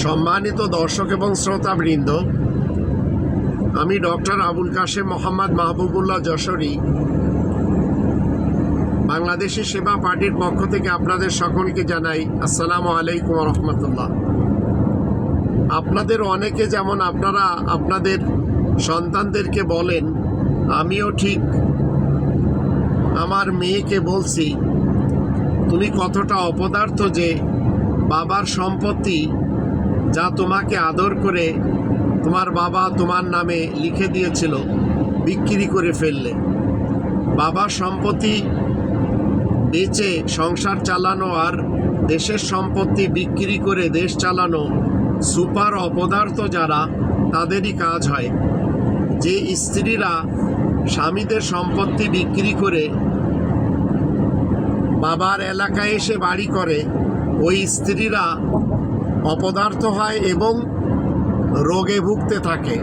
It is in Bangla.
সম্মানিত দর্শক এবং শ্রোতাবৃন্দ, আমি ডক্টর আবুল কাশেম মোহাম্মদ মাহবুবুল্লাহ যশোরী বাংলাদেশি সেবা পার্টির পক্ষ থেকে আপনাদের সকলকে জানাই আসসালামু আলাইকুম রহমতুল্লাহ। আপনাদের অনেকে যেমন আপনারা আপনাদের সন্তানদেরকে বলেন, আমিও ঠিক আমার মেয়েকে বলছি, তুমি কতটা অপদার্থ যে বাবার সম্পত্তি যা তোমাকে আদর করে তোমার বাবা তোমার নামে লিখে দিয়েছিল বিক্রি করে ফেললে। বাবার সম্পত্তি বেচে সংসার চালানো আর দেশের সম্পত্তি বিক্রি করে দেশ চালানো সুপার অপদার্থ যারা, তাদেরই কাজ হয়। যে স্ত্রীরা স্বামীদের সম্পত্তি বিক্রি করে বাবার এলাকায় এসে বাড়ি করে, ওই স্ত্রীরা অপদার্থ হয় এবং রোগে ভুগতে থাকে।